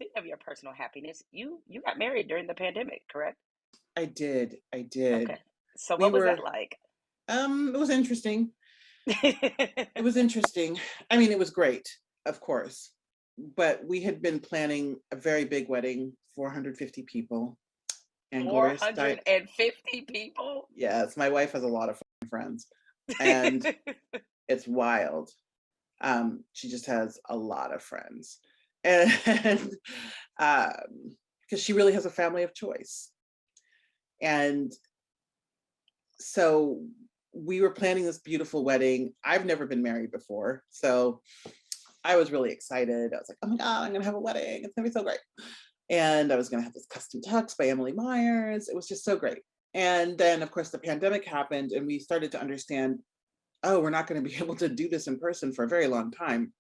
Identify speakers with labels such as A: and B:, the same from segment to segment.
A: speaking of your personal happiness, you got married during the pandemic, correct?
B: I did. I did.
A: Okay. So
B: We
A: what was that
B: were,
A: like?
B: it was interesting. It was interesting. I mean, it was great, of course. But we had been planning a very big wedding, 450 people. And glorious diet.
A: 450 people?
B: Yes, my wife has a lot of friends. And it's wild. She just has a lot of friends. And because she really has a family of choice. And so we were planning this beautiful wedding. I've never been married before. So I was really excited. I was like, oh my God, I'm going to have a wedding. It's going to be so great. And I was going to have this custom tux by Emily Myers. It was just so great. And then, of course, the pandemic happened, and we started to understand, oh, we're not going to be able to do this in person for a very long time.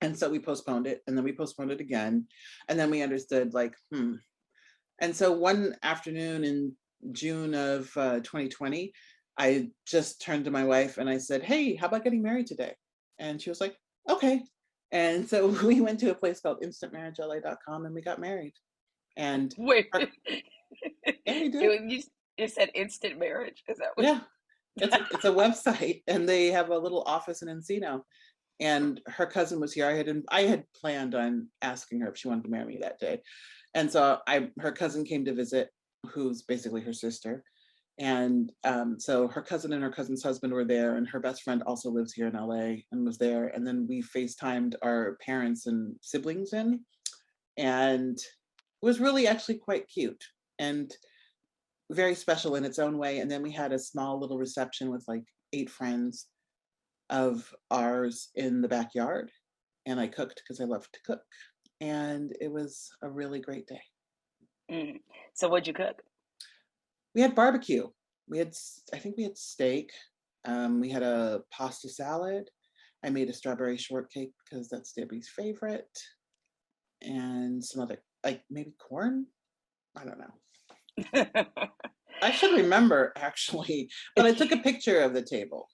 B: And so we postponed it, and then we postponed it again. And then we understood, like, And so one afternoon in June of 2020, I just turned to my wife and I said, hey, how about getting married today? And she was like, okay. And so we went to a place called instantmarriagela.com and we got married. And
A: Wait.
B: yeah, we did.
A: You said instant marriage? Is that what?
B: Yeah. It's a website, and they have a little office in Encino. And her cousin was here. I had planned on asking her if she wanted to marry me that day. And so her cousin came to visit, who's basically her sister. And so her cousin and her cousin's husband were there, and her best friend also lives here in LA and was there. And then we FaceTimed our parents and siblings in, and it was really actually quite cute and very special in its own way. And then we had a small little reception with like 8 friends of ours in the backyard. And I cooked because I love to cook. And it was a really great day.
A: Mm. So what'd you cook?
B: We had barbecue. I think we had steak. We had a pasta salad. I made a strawberry shortcake because that's Debbie's favorite. And some other, like maybe corn. I don't know. I should remember actually, but I took a picture of the table.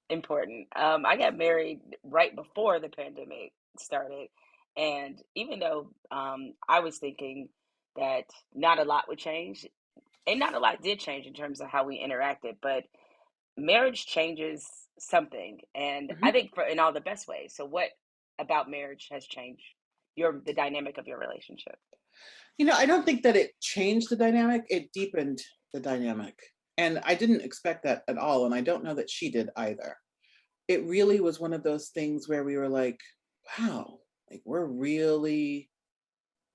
A: Important. I got married right before the pandemic started, and even though I was thinking that not a lot would change, and not a lot did change in terms of how we interacted, but marriage changes something, and I
B: Mhm.
A: think for in all the best ways. So, what about marriage has changed the dynamic of your relationship?
B: I don't think that it changed the dynamic, it deepened the dynamic. And I didn't expect that at all. And I don't know that she did either. It really was one of those things where we were like, wow, like we're really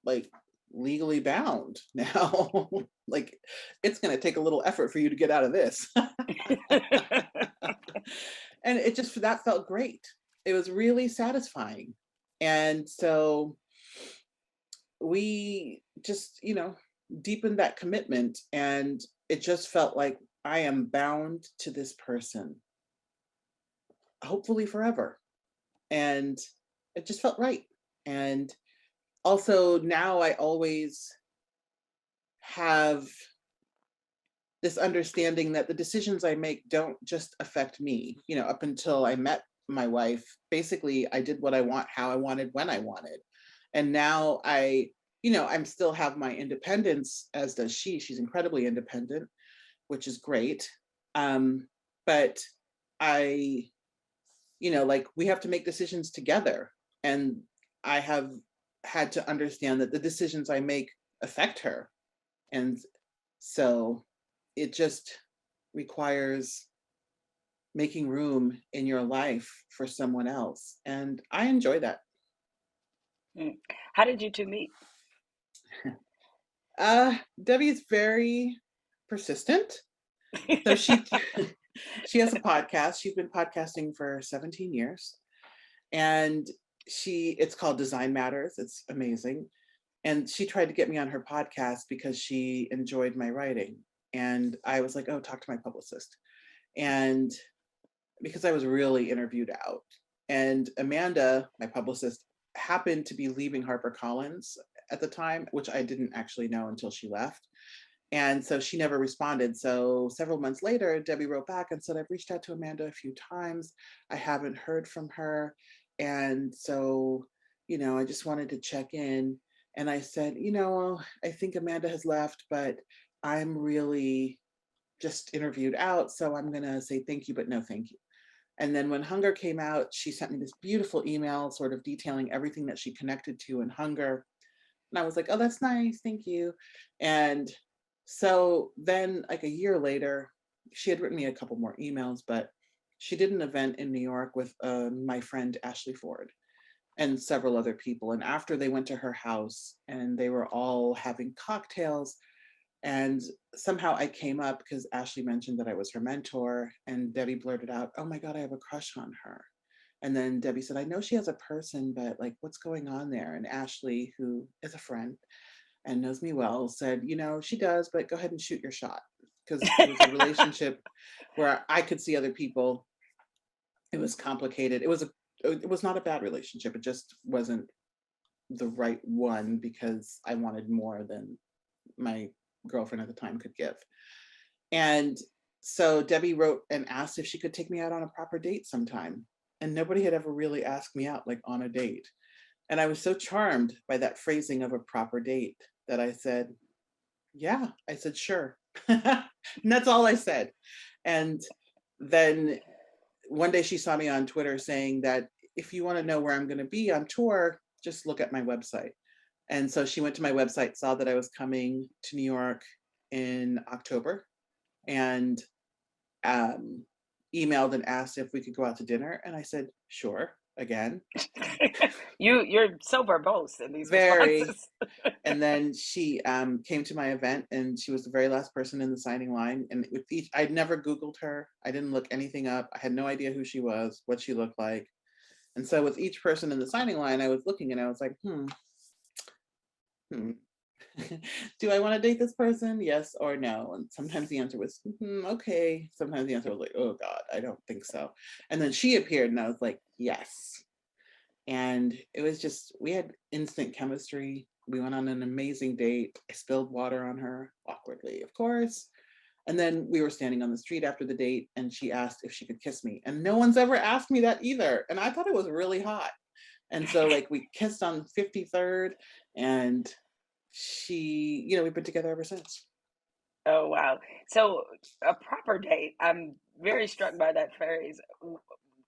B: like legally bound now. Like it's going to take a little effort for you to get out of this. And it just, that felt great. It was really satisfying. And so we just, deepened that commitment. And it just felt like I am bound to this person, hopefully forever. And it just felt right. And also now I always have this understanding that the decisions I make don't just affect me. Up until I met my wife, basically I did what I want, how I wanted, when I wanted. And now I'm still have my independence, as does she. She's incredibly independent, which is great. But I, like we have to make decisions together. And I have had to understand that the decisions I make affect her. And so it just requires making room in your life for someone else. And I enjoy that.
A: Mm. How did you two meet?
B: Debbie is very persistent. So she she has a podcast. She's been podcasting for 17 years. And it's called Design Matters. It's amazing. And she tried to get me on her podcast because she enjoyed my writing. And I was like, oh, talk to my publicist. And because I was really interviewed out. And Amanda, my publicist, happened to be leaving HarperCollins at the time, which I didn't actually know until she left. And so she never responded. So several months later, Debbie wrote back and said, I've reached out to Amanda a few times. I haven't heard from her. And so I just wanted to check in. And I said, I think Amanda has left, but I'm really just interviewed out. So I'm going to say thank you, but no thank you. And then when Hunger came out, she sent me this beautiful email sort of detailing everything that she connected to in Hunger. And I was like, oh, that's nice. Thank you. And so then, like a year later, she had written me a couple more emails, but she did an event in New York with my friend Ashley Ford and several other people. And after they went to her house and they were all having cocktails, and somehow I came up because Ashley mentioned that I was her mentor, and Debbie blurted out, oh my God, I have a crush on her. And then Debbie said, I know she has a person, but like, what's going on there? And Ashley, who is a friend and knows me well, said, she does, but go ahead and shoot your shot. Because it was a relationship where I could see other people. It was complicated. It was not a bad relationship. It just wasn't the right one because I wanted more than my girlfriend at the time could give. And so Debbie wrote and asked if she could take me out on a proper date sometime. And nobody had ever really asked me out like on a date. And I was so charmed by that phrasing of a proper date that I said, yeah, I said, sure. And that's all I said. And then one day she saw me on Twitter saying that if you want to know where I'm going to be on tour, just look at my website. And so she went to my website, saw that I was coming to New York in October, and emailed and asked if we could go out to dinner. And I said, sure, again.
A: You're so verbose in these
B: Very.
A: responses.
B: And then she came to my event, and she was the very last person in the signing line. And with each, I'd never Googled her. I didn't look anything up. I had no idea who she was, what she looked like. And so with each person in the signing line, I was looking and I was like, do I want to date this person? Yes or no? And sometimes the answer was, okay. Sometimes the answer was like, oh God, I don't think so. And then she appeared and I was like, yes. And it was just, we had instant chemistry. We went on an amazing date. I spilled water on her, awkwardly, of course. And then we were standing on the street after the date, and she asked if she could kiss me. And no one's ever asked me that either. And I thought it was really hot. And so, like, we kissed on 53rd, and we've been together ever since.
A: Oh wow. So a proper date. I'm very struck by that phrase.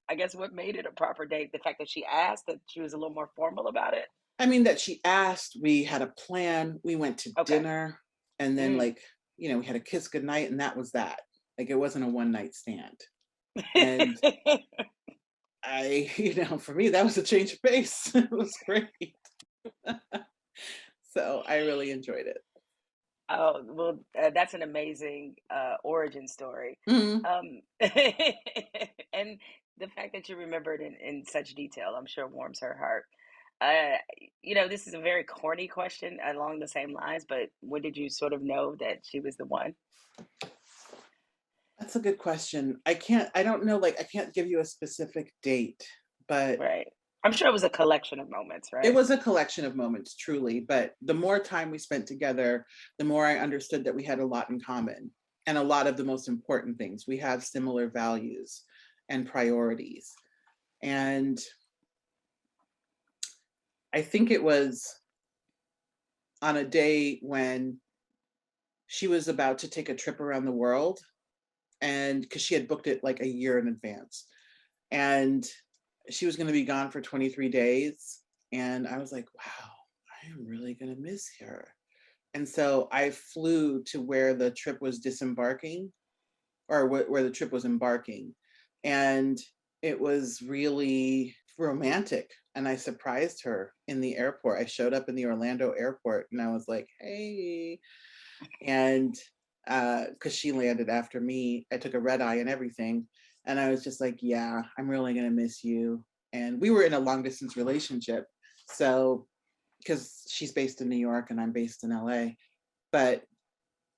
A: I guess what made it a proper date, the fact that she asked, that she was a little more formal about it.
B: I mean, that she asked, we had a plan, we went to
A: Okay.
B: dinner, and then,
A: Mm.
B: like, we had a kiss goodnight, and that was that. Like, it wasn't a one night stand. And for me, that was a change of pace. It was great. So I really enjoyed it.
A: Oh, well, that's an amazing origin story.
B: Mhm.
A: And the fact that you remembered in such detail, I'm sure warms her heart. Uh, this is a very corny question along the same lines, but when did you sort of know that she was the one?
B: That's a good question. I don't know, like, I can't give you a specific date, but
A: Right. I'm sure it was a collection of moments,
B: it
A: right?
B: was a collection of moments, truly. But the more time we spent together, the more I understood that we had a lot in common. And a lot of the most important things. We have similar values and priorities. And I think it was on a day when she was about to take a trip around the world, and because she had booked it like a year in advance. And she was going to be gone for 23 days. And I was like, wow, I am really going to miss her. And so I flew to where the trip was disembarking, or where the trip was embarking. And it was really romantic. And I surprised her in the airport. I showed up in the Orlando airport and I was like, hey. And because she landed after me, I took a red eye and everything. And I was just like, yeah, I'm really going to miss you. And we were in a long distance relationship. So, because she's based in New York and I'm based in LA. But,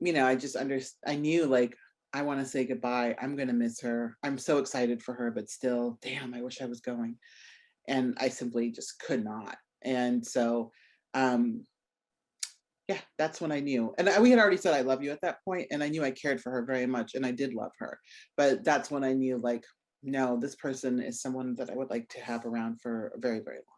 B: I knew, like, I want to say goodbye. I'm going to miss her. I'm so excited for her, but still, damn, I wish I was going. And I simply just could not. And so, yeah, that's when I knew. And we had already said I love you at that point, and I knew I cared for her very much, and I did love her. But that's when I knew, like, no, this person is someone that I would like to have around for a very, very long